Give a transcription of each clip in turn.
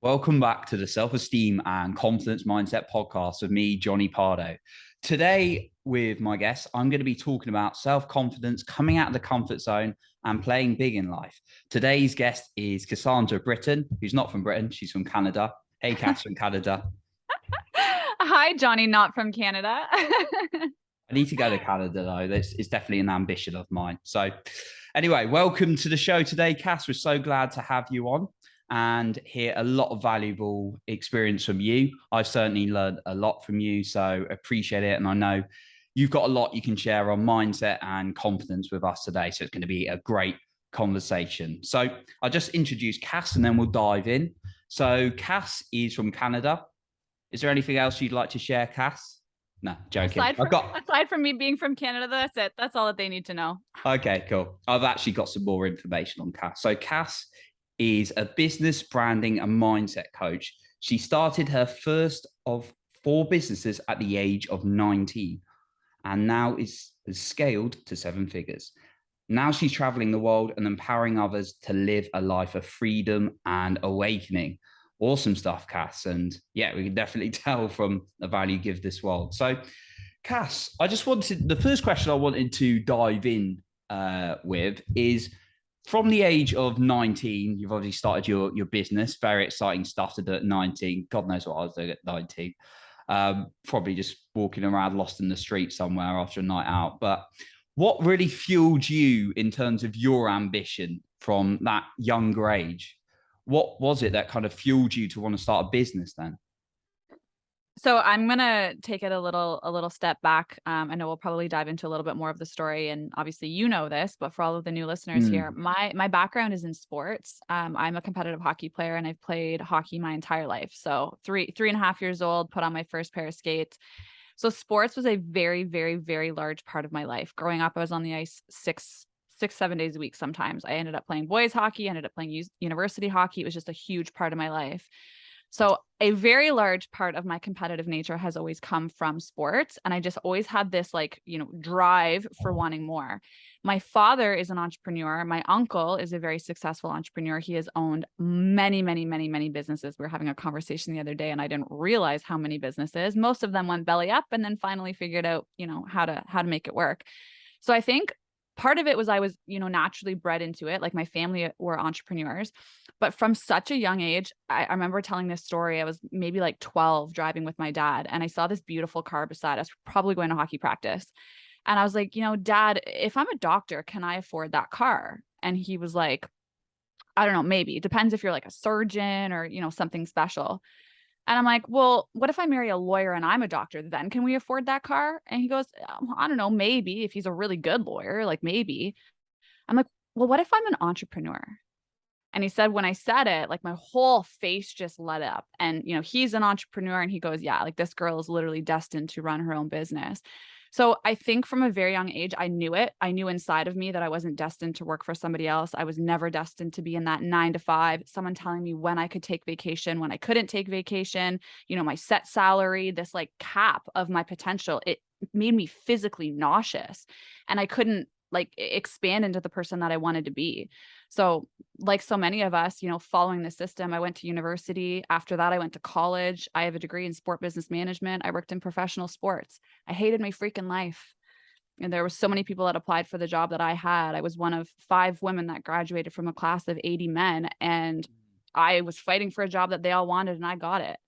Welcome back to the Self-Esteem and Confidence Mindset podcast with me, Johnny Pardo. Today, with my guests, I'm going to be talking about self-confidence, coming out of the comfort zone, and playing big in life. Today's guest is Cassandra Britton, who's not from Britain, she's from Canada. Hey, Cass from Canada. Hi, Johnny, not from Canada. I need to go to Canada, though. It's definitely an ambition of mine. So, anyway, welcome to the show today, Cass. We're so glad to have you on and hear a lot of valuable experience from you. I've certainly learned a lot from you, so appreciate it. And I know you've got a lot you can share on mindset and confidence with us today. So, it's going to be a great conversation. So, I'll just introduce Cass and then we'll dive in. So, Cass is from Canada. Is there anything else you'd like to share, Cass? No, joking. aside from aside from me being from Canada, that's it. That's all that they need to know. Okay, cool. I've actually got some more information on Cass. So Cass is a business branding and mindset coach. She started her first of four businesses at the age of 19 and now has scaled to seven figures. Now she's traveling the world and empowering others to live a life of freedom and awakening. Awesome stuff, Cass. And yeah, we can definitely tell from the value you give this world. So, Cass, the first question I wanted to dive in with is from the age of 19, you've obviously started your business, very exciting stuff to do at 19. God knows what I was doing at 19. Probably just walking around lost in the street somewhere after a night out. But what really fueled you in terms of your ambition from that younger age? What was it that kind of fueled you to want to start a business then? So I'm gonna take it a little step back. I know we'll probably dive into a little bit more of the story, and obviously you know this, but for all of the new listeners here, Mm. my background is in sports. I'm a competitive hockey player, and I've played hockey my entire life. So three and a half years old, put on my first pair of skates. So sports was a very, very, very large part of my life. Growing up, I was on the ice 7 days a week. Sometimes I ended up playing boys hockey, ended up playing university hockey. It was just a huge part of my life. So a very large part of my competitive nature has always come from sports. And I just always had this drive for wanting more. My father is an entrepreneur. My uncle is a very successful entrepreneur. He has owned many, many, many, many businesses. We were having a conversation the other day and I didn't realize how many businesses. Most of them went belly up and then finally figured out, how to make it work. So I think part of it was I was, naturally bred into it. Like my family were entrepreneurs, but from such a young age, I remember telling this story. I was maybe like 12 driving with my dad and I saw this beautiful car beside us, probably going to hockey practice. And I was like, Dad, if I'm a doctor, can I afford that car? And he was like, I don't know, maybe. It depends if you're like a surgeon or, something special. And I'm like, well, what if I marry a lawyer and I'm a doctor? Then can we afford that car? And he goes, I don't know, maybe if he's a really good lawyer, like maybe. I'm like, well, what if I'm an entrepreneur? And he said, when I said it, like my whole face just lit up. And, he's an entrepreneur and he goes, yeah, like this girl is literally destined to run her own business. So I think from a very young age, I knew it. I knew inside of me that I wasn't destined to work for somebody else. I was never destined to be in that 9 to 5, someone telling me when I could take vacation, when I couldn't take vacation, my set salary, this like cap of my potential. It made me physically nauseous and I couldn't like expand into the person that I wanted to be. So like so many of us, following the system, I went to university. After that, I went to college. I have a degree in sport business management. I worked in professional sports. I hated my freaking life. And there were so many people that applied for the job that I had. I was one of 5 women that graduated from a class of 80 men. And I was fighting for a job that they all wanted and I got it.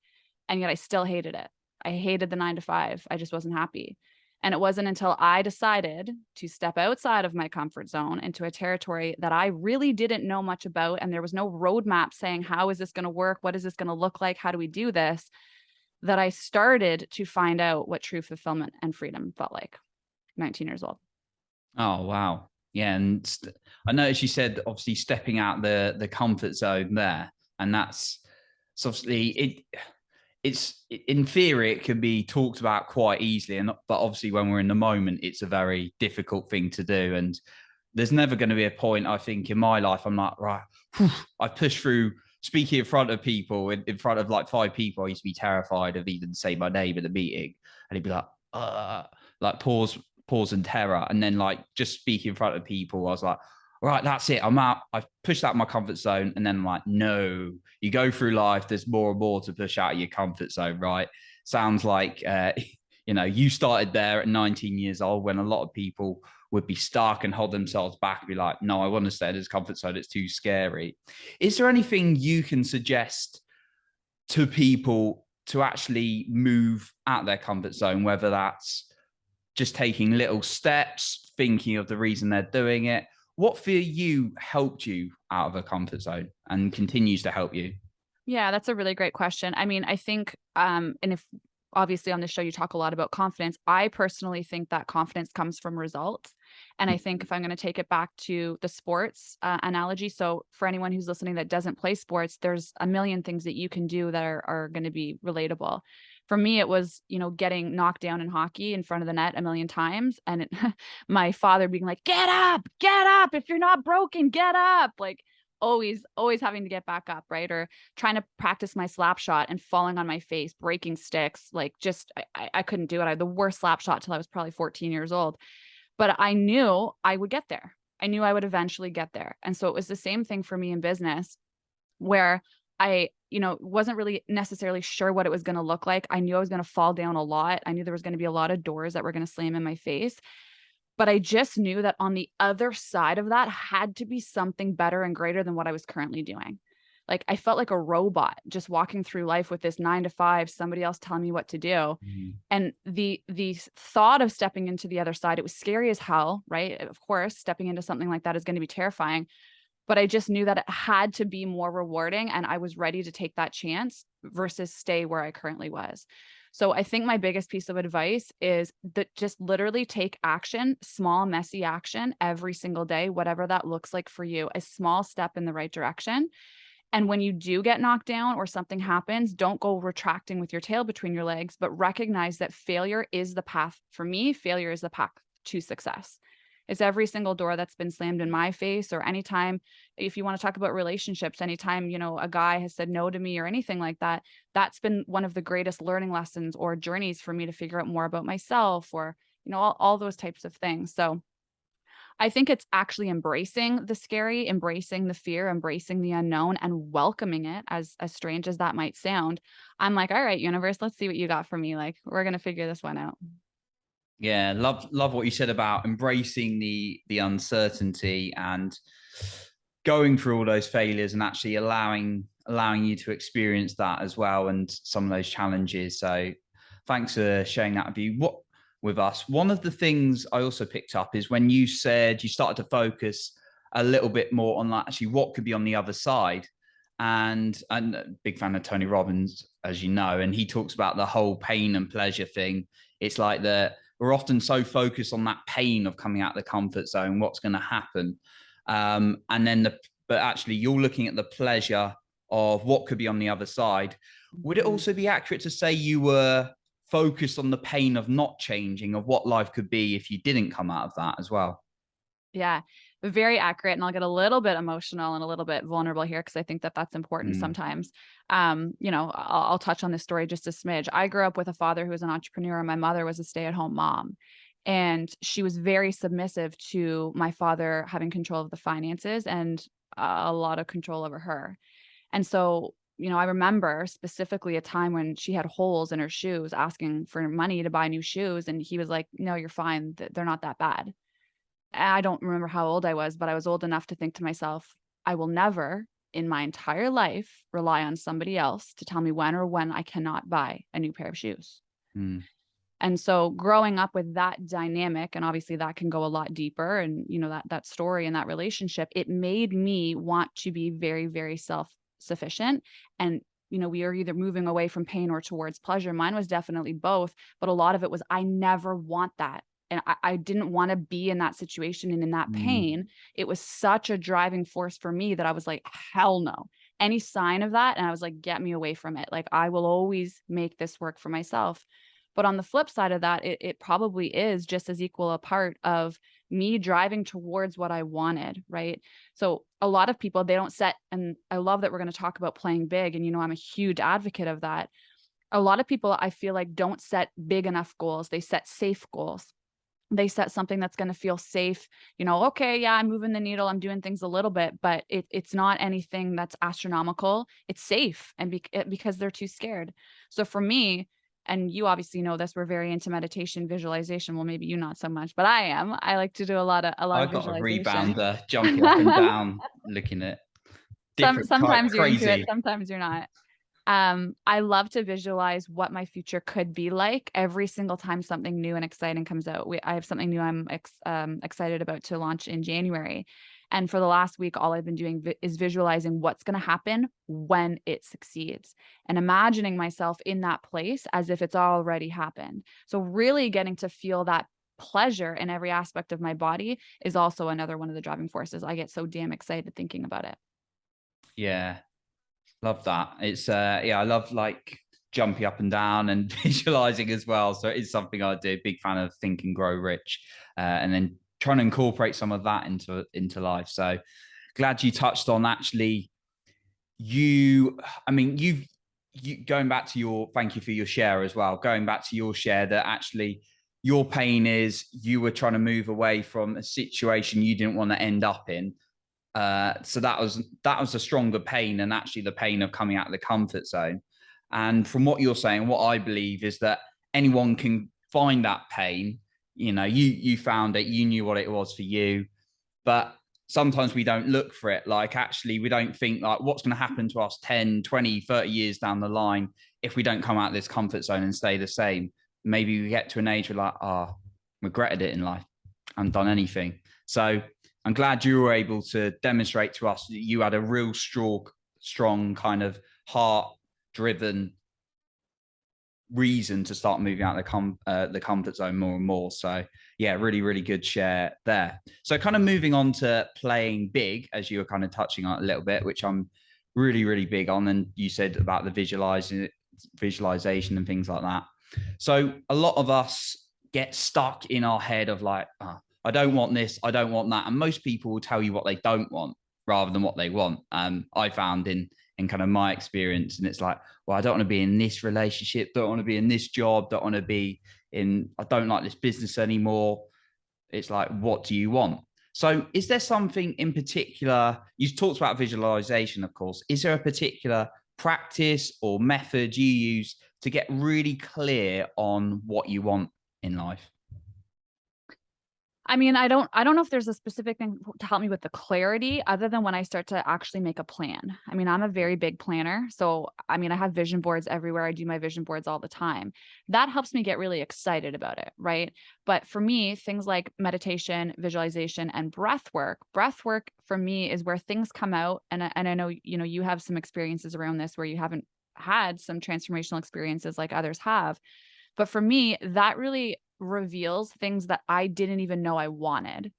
And yet I still hated it. I hated the 9 to 5. I just wasn't happy. And it wasn't until I decided to step outside of my comfort zone into a territory that I really didn't know much about. And there was no roadmap saying, how is this going to work? What is this going to look like? How do we do this? That I started to find out what true fulfillment and freedom felt like. 19 years old. Oh, wow. Yeah. And I noticed you said obviously stepping out the comfort zone there. And that's so obviously it's in theory it can be talked about quite easily, but obviously when we're in the moment it's a very difficult thing to do. And there's never going to be a point, I think, in my life I'm like, right, I pushed through speaking in front of people, in front of like 5 people. I used to be terrified of even saying my name in a meeting, and he'd be like pause in terror. And then like just speaking in front of people, I was like, right, that's it. I'm out. I've pushed out my comfort zone. And then I'm like, no, you go through life. There's more and more to push out of your comfort zone, right? Sounds like, you started there at 19 years old when a lot of people would be stuck and hold themselves back and be like, no, I want to stay in this comfort zone. It's too scary. Is there anything you can suggest to people to actually move out their comfort zone, whether that's just taking little steps, thinking of the reason they're doing it? What for you helped you out of a comfort zone and continues to help you? Yeah, that's a really great question. I mean, I think, and if obviously on the show you talk a lot about confidence, I personally think that confidence comes from results. And I think if I'm going to take it back to the sports analogy, so for anyone who's listening that doesn't play sports, there's a million things that you can do that are going to be relatable. For me, it was, getting knocked down in hockey in front of the net a million times. And my father being like, get up. If you're not broken, get up. Like, always having to get back up, right? Or trying to practice my slap shot and falling on my face, breaking sticks. Like, just I couldn't do it. I had the worst slap shot till I was probably 14 years old. But I knew I would get there. I knew I would eventually get there. And so it was the same thing for me in business, where I, wasn't really necessarily sure what it was going to look like. I knew I was going to fall down a lot. I knew there was going to be a lot of doors that were going to slam in my face. But I just knew that on the other side of that had to be something better and greater than what I was currently doing. Like, I felt like a robot just walking through life with this 9 to 5, somebody else telling me what to do. Mm. And the thought of stepping into the other side, it was scary as hell, right? Of course, stepping into something like that is going to be terrifying. But I just knew that it had to be more rewarding, and I was ready to take that chance versus stay where I currently was. So I think my biggest piece of advice is that just literally take action, small, messy action every single day, whatever that looks like for you, a small step in the right direction. And when you do get knocked down or something happens, don't go retracting with your tail between your legs, but recognize that failure is the path. For me, failure is the path to success. It's every single door that's been slammed in my face, or anytime, if you want to talk about relationships, anytime, a guy has said no to me or anything like that, that's been one of the greatest learning lessons or journeys for me to figure out more about myself, or, all those types of things. So I think it's actually embracing the scary, embracing the fear, embracing the unknown, and welcoming it, as strange as that might sound. I'm like, all right, universe, let's see what you got for me. Like, we're going to figure this one out. Yeah, love what you said about embracing the uncertainty and going through all those failures and actually allowing you to experience that as well, and some of those challenges. So thanks for sharing that with us. One of the things I also picked up is when you said you started to focus a little bit more on like actually what could be on the other side. And I'm a big fan of Tony Robbins, as you know, and he talks about the whole pain and pleasure thing. It's like we're often so focused on that pain of coming out of the comfort zone, what's going to happen. But actually you're looking at the pleasure of what could be on the other side. Would it also be accurate to say you were focused on the pain of not changing, of what life could be if you didn't come out of that as well? Yeah, very accurate. And I'll get a little bit emotional and a little bit vulnerable here, because I think that that's important Mm. sometimes. I'll touch on this story just a smidge. I grew up with a father who was an entrepreneur, and my mother was a stay-at-home mom. And she was very submissive to my father having control of the finances and a lot of control over her. And so, I remember specifically a time when she had holes in her shoes, asking for money to buy new shoes. And he was like, no, you're fine. They're not that bad. I don't remember how old I was, but I was old enough to think to myself, I will never in my entire life rely on somebody else to tell me when I cannot buy a new pair of shoes. Mm. And so growing up with that dynamic, and obviously that can go a lot deeper, and that story and that relationship, it made me want to be very, very self-sufficient. And we are either moving away from pain or towards pleasure. Mine was definitely both, but a lot of it was, I never want that. And I didn't want to be in that situation and in that Mm. pain. It was such a driving force for me that I was like, hell no. Any sign of that, and I was like, get me away from it. Like, I will always make this work for myself. But on the flip side of that, it probably is just as equal a part of me driving towards what I wanted, right? So a lot of people, they don't set, and I love that we're going to talk about playing big. And, I'm a huge advocate of that. A lot of people, I feel like, don't set big enough goals. They set safe goals. They set something that's going to feel safe. Okay, yeah, I'm moving the needle, I'm doing things a little bit, but it's not anything that's astronomical. It's safe, and because they're too scared. So for me, and you obviously know this, we're very into meditation, visualization. Well, maybe you not so much, but I am. I like to do a lot I of got a visualization. rebounder jumping up and down, looking at different type, Sometimes you're into it, crazy. sometimes you're not. I love to visualize what my future could be like every single time something new and exciting comes out. I have something new I'm excited about to launch in January. And for the last week, all I've been doing is visualizing what's going to happen when it succeeds and imagining myself in that place as if it's already happened. So really getting to feel that pleasure in every aspect of my body is also another one of the driving forces. I get so damn excited thinking about it. Yeah. Love that. It's yeah, I love like jumping up and down and visualizing as well. So it's something I do. Big fan of Think and Grow Rich, and then trying to incorporate some of that into life. So glad you touched on actually. I mean, you going back to your, thank you for your share as well. Going back to your share that actually your pain is you were trying to move away from a situation you didn't want to end up in, so that was a stronger pain than actually the pain of coming out of the comfort zone. And from what you're saying, what I believe is that anyone can find that pain. You found it, you knew what it was for you, but sometimes we don't look for it. Like actually, we don't think like what's going to happen to us 10, 20, 30 years down the line if we don't come out of this comfort zone and stay the same. Maybe we get to an age where like, regretted it in life. I haven't done anything. So I'm glad you were able to demonstrate to us that you had a real strong kind of heart-driven reason to start moving out of the comfort zone more and more. So yeah, really, really good share there. So kind of moving on to playing big, as you were kind of touching on a little bit, which I'm really, really big on. And you said about the visualization and things like that. So a lot of us get stuck in our head of like, I don't want this, I don't want that. And most people will tell you what they don't want rather than what they want. I found in kind of my experience, and it's like, well, I don't want to be in this relationship, don't want to be in this job, don't want to be in, I don't like this business anymore. It's like, what do you want? So is there something in particular, you talked about visualization, of course, is there a particular practice or method you use to get really clear on what you want in life? I mean, I don't know if there's a specific thing to help me with the clarity other than when I start to actually make a plan. I mean, I'm a very big planner. So, I mean, I have vision boards everywhere. I do my vision boards all the time. That helps me get really excited about it, right? But for me, things like meditation, visualization, and breath work for me is where things come out. And I know, you have some experiences around this where you haven't had some transformational experiences like others have. But for me, that really reveals things that I didn't even know I wanted.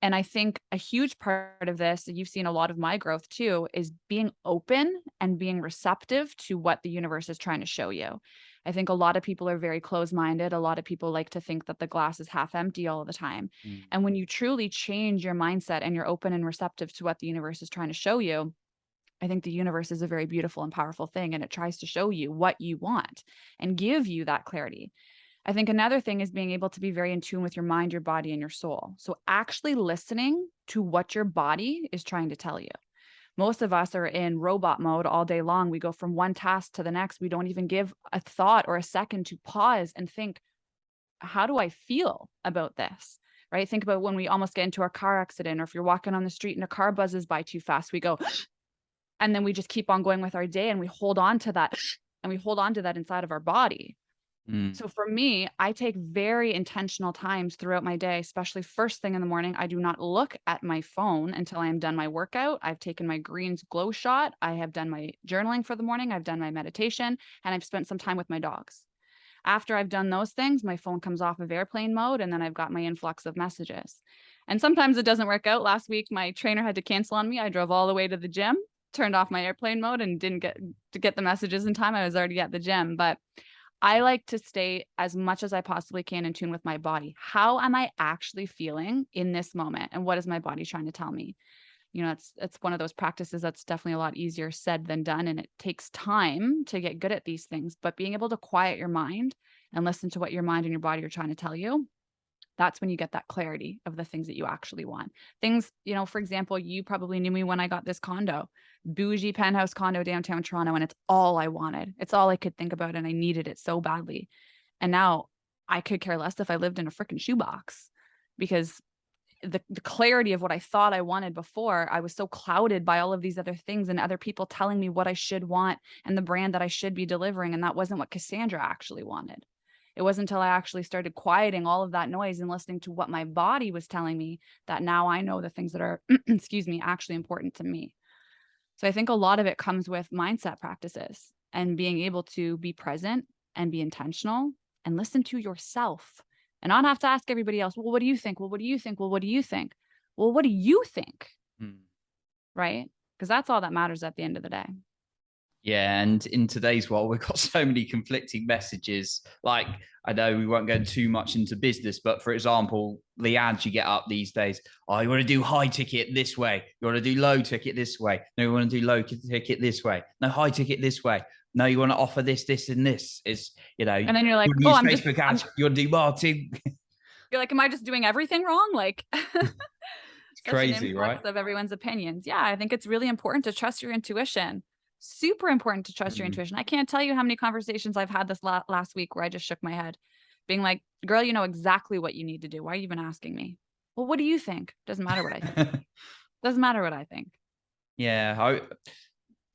And I think a huge part of this, and you've seen a lot of my growth too, is being open and being receptive to what the universe is trying to show you. I think a lot of people are very closed-minded. A lot of people like to think that the glass is half empty all the time. Mm. And when you truly change your mindset and you're open and receptive to what the universe is trying to show you, I think the universe is a very beautiful and powerful thing, and it tries to show you what you want and give you that clarity. I think another thing is being able to be very in tune with your mind, your body, and your soul. So actually listening to what your body is trying to tell you. Most of us are in robot mode all day long. We go from one task to the next. We don't even give a thought or a second to pause and think, how do I feel about this? Right? Think about when we almost get into a car accident, or if you're walking on the street and a car buzzes by too fast, we go, and then we just keep on going with our day and we hold on to that and we hold on to that inside of our body. Mm. So for me, I take very intentional times throughout my day, especially first thing in the morning. I do not look at my phone until I am done my workout. I've taken my greens glow shot. I have done my journaling for the morning. I've done my meditation, and I've spent some time with my dogs. After I've done those things, my phone comes off of airplane mode, and then I've got my influx of messages. And sometimes it doesn't work out. Last week, my trainer had to cancel on me. I drove all the way to the gym, turned off my airplane mode, and didn't get to get the messages in time. I was already at the gym. But I like to stay as much as I possibly can in tune with my body. How am I actually feeling in this moment? And what is my body trying to tell me? It's one of those practices that's definitely a lot easier said than done. And it takes time to get good at these things. But being able to quiet your mind and listen to what your mind and your body are trying to tell you, That's when you get that clarity of the things that you actually want. Things, for example, you probably knew me when I got this condo, bougie penthouse condo downtown Toronto, and it's all I wanted. It's all I could think about, and I needed it so badly. And now I could care less if I lived in a freaking shoebox, because the clarity of what I thought I wanted before, I was so clouded by all of these other things and other people telling me what I should want and the brand that I should be delivering. And that wasn't what Cassandra actually wanted. It wasn't until I actually started quieting all of that noise and listening to what my body was telling me that now I know the things that are, excuse me, actually important to me. So I think a lot of it comes with mindset practices and being able to be present and be intentional and listen to yourself and not have to ask everybody else, well, what do you think? Well, what do you think? Well, what do you think? Well, what do you think? Right? Because that's all that matters at the end of the day. Yeah, and in today's world, we've got so many conflicting messages. Like, I know we won't go too much into business, but for example, the ads you get up these days, oh, you want to do high ticket this way. You want to do low ticket this way. No, you want to do low ticket this way. No, high ticket this way. No, you want to offer this, this, and this. It's, and then you're like, you want to use Facebook ads, you want to do marketing. You're like, am I just doing everything wrong? Like, it's crazy, right? Of everyone's opinions. Yeah, I think it's really important to trust your intuition. Super important to trust your intuition. I can't tell you how many conversations I've had this last week where I just shook my head being like, girl, you know exactly what you need to do. Why are you even asking me? Well, what do you think? Doesn't matter what I think. Doesn't matter what I think. Yeah.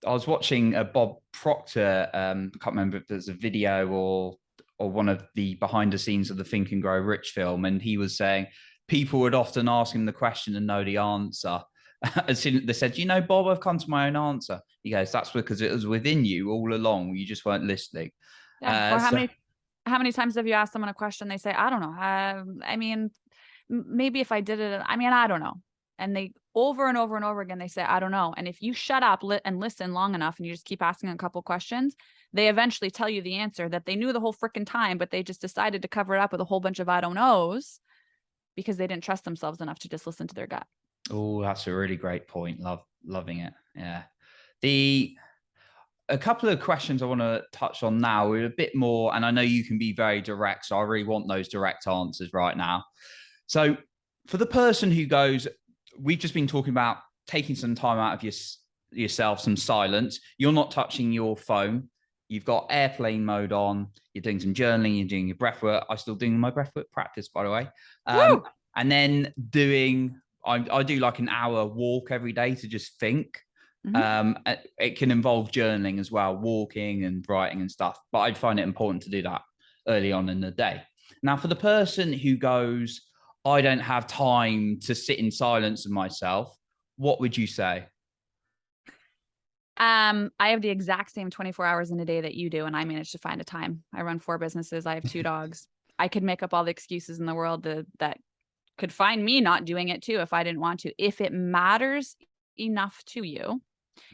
I was watching a Bob Proctor, I can't remember if there's a video or one of the behind the scenes of the Think and Grow Rich film. And he was saying people would often ask him the question and know the answer. As soon as they said, Bob, I've come to my own answer. He goes, that's because it was within you all along. You just weren't listening. Yeah. Or how many times have you asked someone a question? They say, I don't know. I mean, maybe if I did it, I don't know. And they over and over and over again, they say, I don't know. And if you shut up and listen long enough and you just keep asking a couple questions, they eventually tell you the answer that they knew the whole freaking time, but they just decided to cover it up with a whole bunch of I don't knows because they didn't trust themselves enough to just listen to their gut. Oh, that's a really great point. Loving it. Yeah. A couple of questions I want to touch on now are a bit more, and I know you can be very direct, so I really want those direct answers right now. So for the person who goes, we've just been talking about taking some time out of yourself, some silence. You're not touching your phone. You've got airplane mode on. You're doing some journaling. You're doing your breath work. I'm still doing my breath work practice, by the way. And then I do like an hour walk every day to just think. It can involve journaling as well, walking and writing and stuff. But I find it important to do that early on in the day. Now, for the person who goes, I don't have time to sit in silence with myself, what would you say? I have the exact same 24 hours in a day that you do, and I managed to find a time. I run 4 businesses. I have 2 dogs. I could make up all the excuses in the world that could find me not doing it too if I didn't want to. If it matters enough to you,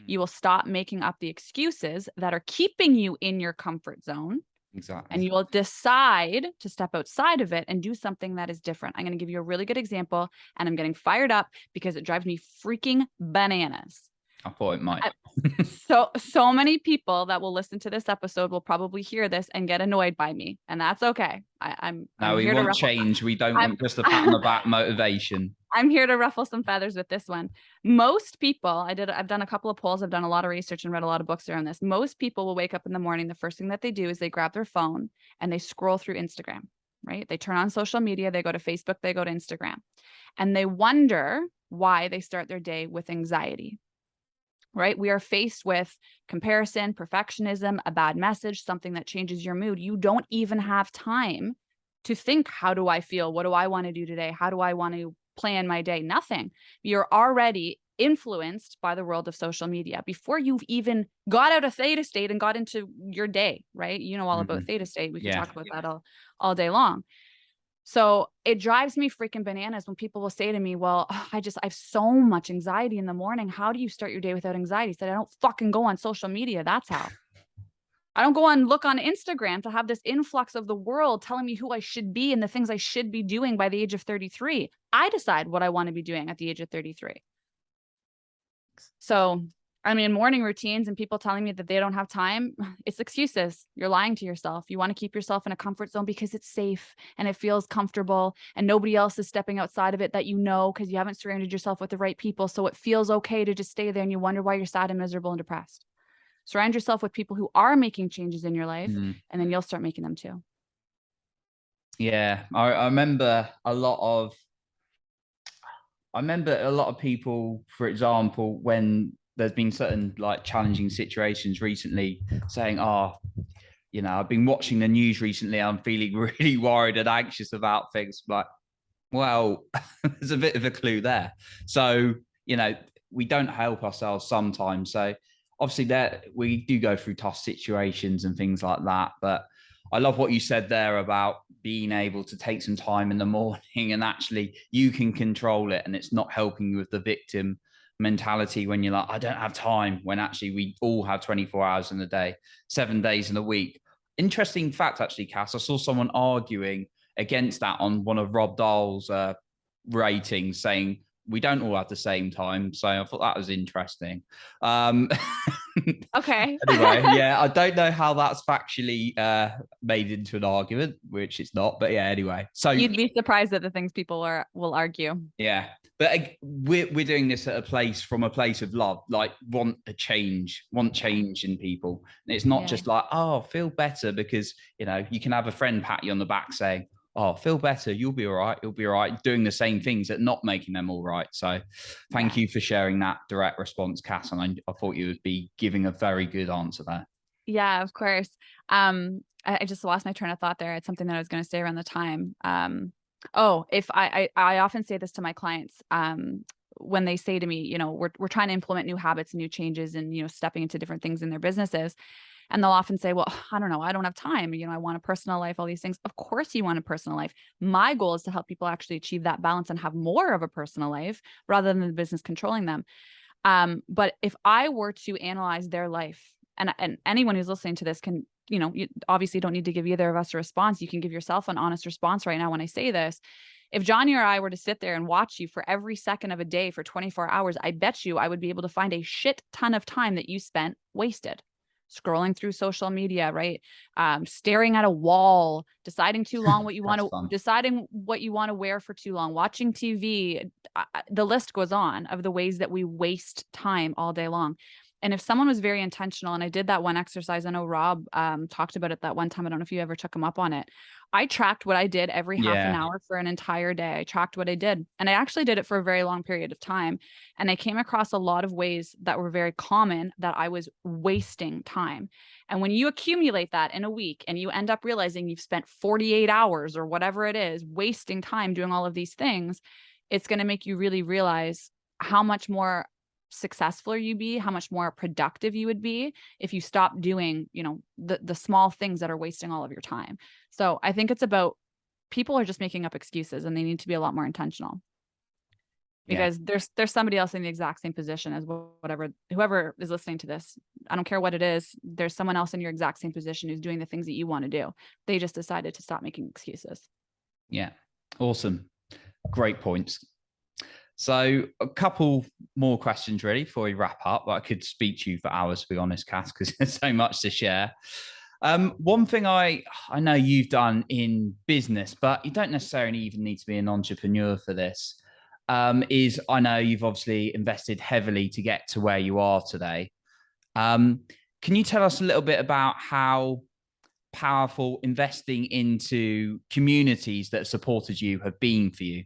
you will stop making up the excuses that are keeping you in your comfort zone. Exactly. And you will decide to step outside of it and do something that is different. I'm going to give you a really good example, and I'm getting fired up because it drives me freaking bananas. I thought it might. So many people that will listen to this episode will probably hear this and get annoyed by me, and that's okay. I'm we want change. We don't want just a pat on the back motivation. I'm here to ruffle some feathers with this one. Most people, I've done a couple of polls, I've done a lot of research and read a lot of books around this. Most people will wake up in the morning. The first thing that they do is they grab their phone and they scroll through Instagram, right? They turn on social media, they go to Facebook, they go to Instagram, and they wonder why they start their day with anxiety. Right? We are faced with comparison, perfectionism, a bad message, something that changes your mood. You don't even have time to think, how do I feel? What do I want to do today? How do I want to plan my day? Nothing. You're already influenced by the world of social media before you've even got out of theta state and got into your day, right? You know all about theta state. We can talk about that all day long. So it drives me freaking bananas when people will say to me, well, I have so much anxiety in the morning. How do you start your day without anxiety? I said, I don't fucking go on social media. That's how. I don't go and look on Instagram to have this influx of the world telling me who I should be and the things I should be doing by the age of 33. I decide what I want to be doing at the age of 33. So I mean, morning routines and people telling me that they don't have time, it's excuses. You're lying to yourself. You want to keep yourself in a comfort zone because it's safe and it feels comfortable and nobody else is stepping outside of it that you know, because you haven't surrounded yourself with the right people. So it feels okay to just stay there, and you wonder why you're sad and miserable and depressed. Surround yourself with people who are making changes in your life, and then you'll start making them too. Yeah, I remember a lot of people, for example, when there's been certain like challenging situations recently, saying, "Oh, I've been watching the news recently. I'm feeling really worried and anxious about things." But well, there's a bit of a clue there. So we don't help ourselves sometimes. So obviously, that we do go through tough situations and things like that. But I love what you said there about being able to take some time in the morning and actually you can control it, and it's not helping you with the victim mentality when you're like, I don't have time, when actually we all have 24 hours in a day, 7 days in a week. Interesting fact, actually, Cass, I saw someone arguing against that on one of Rob Dahl's ratings, saying we don't all have the same time. So I thought that was interesting. Okay. Anyway, yeah, I don't know how that's factually made into an argument, which it's not. But yeah, anyway. So You'd be surprised at the things people will argue. yeah, but we're doing this at from a place of love, like want change in people. And it's not just like, oh, feel better, because you can have a friend pat you on the back saying, oh, feel better, you'll be all right, doing the same things that not making them all right. So thank you for sharing that direct response, Cass, and I thought you would be giving a very good answer there. Yeah, of course. I just lost my train of thought there. It's something that I was going to say around the time. If I often say this to my clients, when they say to me, we're trying to implement new habits, new changes, and, stepping into different things in their businesses. And they'll often say, well, I don't know, I don't have time. I want a personal life, all these things. Of course you want a personal life. My goal is to help people actually achieve that balance and have more of a personal life rather than the business controlling them. But if I were to analyze their life, and anyone who's listening to this can, you obviously don't need to give either of us a response. You can give yourself an honest response right now when I say this. If Johnny or I were to sit there and watch you for every second of a day for 24 hours, I bet you I would be able to find a shit ton of time that you spent wasted. Scrolling through social media, right? Staring at a wall, deciding too long what you want to, deciding what you want to wear for too long, watching TV. The list goes on of the ways that we waste time all day long. And if someone was very intentional, and I did that one exercise, I know Rob talked about it that one time. I don't know if you ever took him up on it. I tracked what I did every half an hour for an entire day. I tracked what I did. And I actually did it for a very long period of time. And I came across a lot of ways that were very common that I was wasting time. And when you accumulate that in a week and you end up realizing you've spent 48 hours or whatever it is, wasting time doing all of these things, it's going to make you really realize how much more successful you'd be, how much more productive you would be if you stop doing, the small things that are wasting all of your time. So I think it's about, people are just making up excuses, and they need to be a lot more intentional, because there's somebody else in the exact same position as whoever is listening to this. I don't care what it is. There's someone else in your exact same position who's doing the things that you want to do. They just decided to stop making excuses. Yeah. Awesome. Great points. So a couple more questions really before we wrap up. I could speak to you for hours, to be honest, Cass, because there's so much to share. One thing I know you've done in business, but you don't necessarily even need to be an entrepreneur for this, is I know you've obviously invested heavily to get to where you are today. Can you tell us a little bit about how powerful investing into communities that supported you have been for you?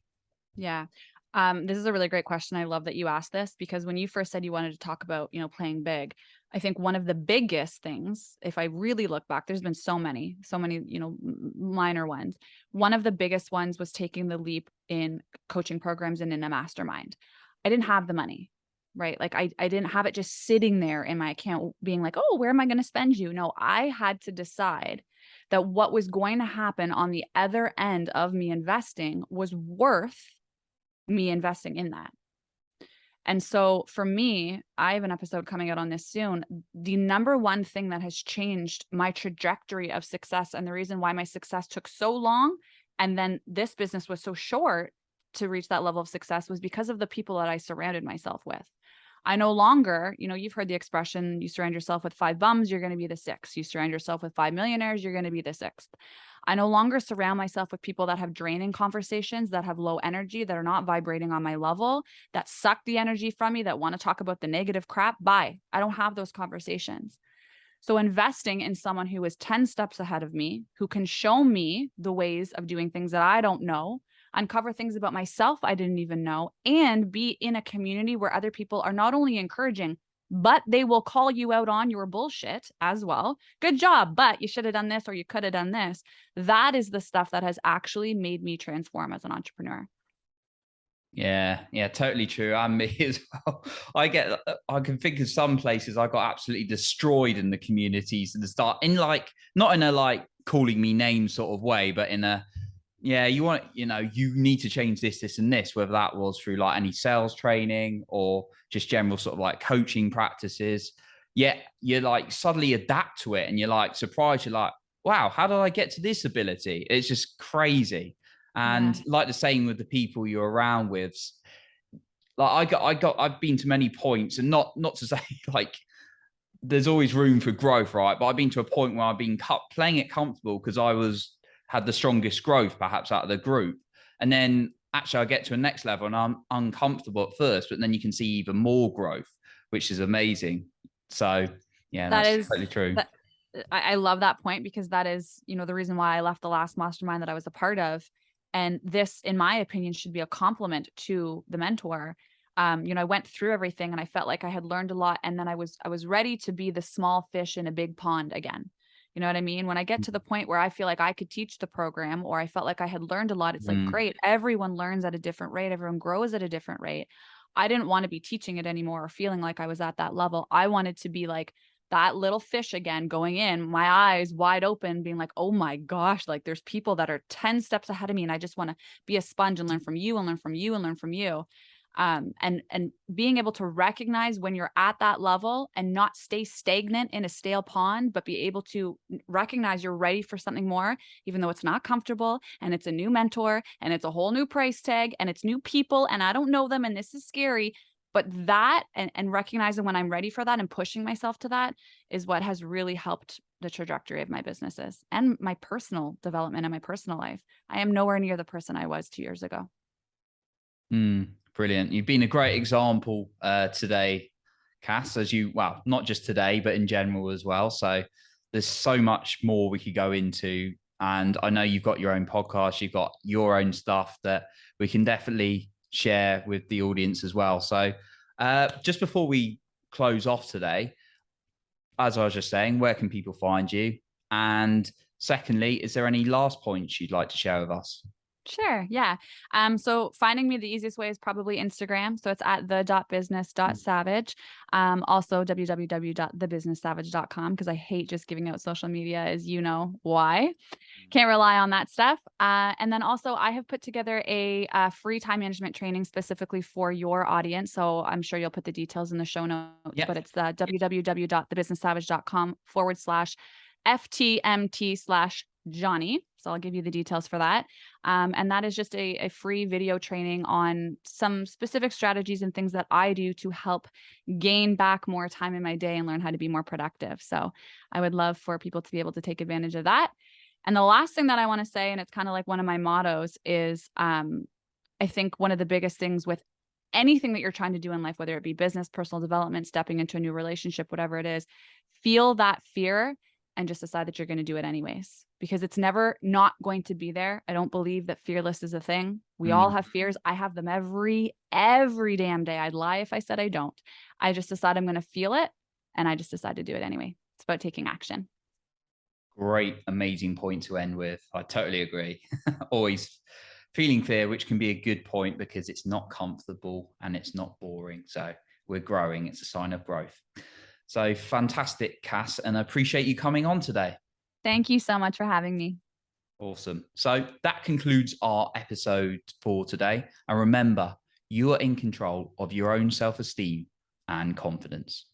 Yeah. This is a really great question. I love that you asked this, because when you first said you wanted to talk about, playing big, I think one of the biggest things, if I really look back, there's been so many, minor ones. One of the biggest ones was taking the leap in coaching programs and in a mastermind. I didn't have the money, right? Like I didn't have it just sitting there in my account being like, oh, where am I going to spend you? No, I had to decide that what was going to happen on the other end of me investing was worth me investing in that. And so for me, I have an episode coming out on this soon. The number one thing that has changed my trajectory of success, and the reason why my success took so long and then this business was so short to reach that level of success, was because of the people that I surrounded myself with. I no longer, you've heard the expression, you surround yourself with 5 bums, you're going to be the sixth. You surround yourself with 5 millionaires, you're going to be the sixth. I no longer surround myself with people that have draining conversations, that have low energy, that are not vibrating on my level, that suck the energy from me, that want to talk about the negative crap. Bye. I don't have those conversations. So investing in someone who is 10 steps ahead of me, who can show me the ways of doing things that I don't know, uncover things about myself I didn't even know, and be in a community where other people are not only encouraging, but they will call you out on your bullshit as well. Good job, but you should have done this or you could have done this. That is the stuff that has actually made me transform as an entrepreneur. Yeah, totally true. And me as well. I can think of some places I got absolutely destroyed in the communities at the start, in like, not in a like calling me names sort of way, but in a, yeah, you need to change this, and this, whether that was through like any sales training or just general sort of like coaching practices. Yeah, you like suddenly adapt to it and you're like surprised. You're like, wow, how did I get to this ability? It's just crazy. And Yeah. like the same with the people you're around with. Like I've been to many points, and not to say like there's always room for growth, right? But I've been to a point where I've been playing it comfortable because had the strongest growth perhaps out of the group. And then actually I get to a next level and I'm uncomfortable at first, but then you can see even more growth, which is amazing. So yeah, That that's is totally true. that I love that point, because that is, the reason why I left the last mastermind that I was a part of. And this, in my opinion, should be a compliment to the mentor. I went through everything and I felt like I had learned a lot. And then I was ready to be the small fish in a big pond again. You know what I mean? When I get to the point where I feel like I could teach the program, or I felt like I had learned a lot, it's like, great. Everyone learns at a different rate. Everyone grows at a different rate. I didn't want to be teaching it anymore or feeling like I was at that level. I wanted to be like that little fish again, going in, my eyes wide open, being like, oh my gosh, like there's people that are 10 steps ahead of me. And I just want to be a sponge and learn from you and learn from you and learn from you. And being able to recognize when you're at that level and not stay stagnant in a stale pond, but be able to recognize you're ready for something more, even though it's not comfortable and it's a new mentor and it's a whole new price tag and it's new people and I don't know them and this is scary. But that and recognizing when I'm ready for that and pushing myself to that is what has really helped the trajectory of my businesses and my personal development and my personal life. I am nowhere near the person I was 2 years ago. Brilliant. You've been a great example today, Cass, well, not just today, but in general as well. So there's so much more we could go into. And I know you've got your own podcast, you've got your own stuff that we can definitely share with the audience as well. So just before we close off today, as I was just saying, where can people find you? And secondly, is there any last points you'd like to share with us? Sure. Yeah. So finding me, the easiest way is probably Instagram. So it's at the.business.savage. Also www.thebusinesssavage.com, because I hate just giving out social media, as you know why. Can't rely on that stuff. And then also I have put together a free time management training specifically for your audience. So I'm sure you'll put the details in the show notes, but it's the www.thebusinesssavage.com/FTMT/Johnny. So I'll give you the details for that. And that is just a free video training on some specific strategies and things that I do to help gain back more time in my day and learn how to be more productive. So I would love for people to be able to take advantage of that. And the last thing that I want to say, and it's kind of like one of my mottos, is I think one of the biggest things with anything that you're trying to do in life, whether it be business, personal development, stepping into a new relationship, whatever it is, feel that fear and just decide that you're going to do it anyways, because it's never not going to be there. I don't believe that fearless is a thing. We all have fears. I have them every damn day. I'd lie if I said I don't. I just decide I'm going to feel it, and I just decide to do it anyway. It's about taking action. Great, amazing point to end with. I totally agree. Always feeling fear, which can be a good point because it's not comfortable and it's not boring. So we're growing. It's a sign of growth. So fantastic, Cass, and I appreciate you coming on today. Thank you so much for having me. Awesome. So that concludes our episode for today. And remember, you are in control of your own self-esteem and confidence.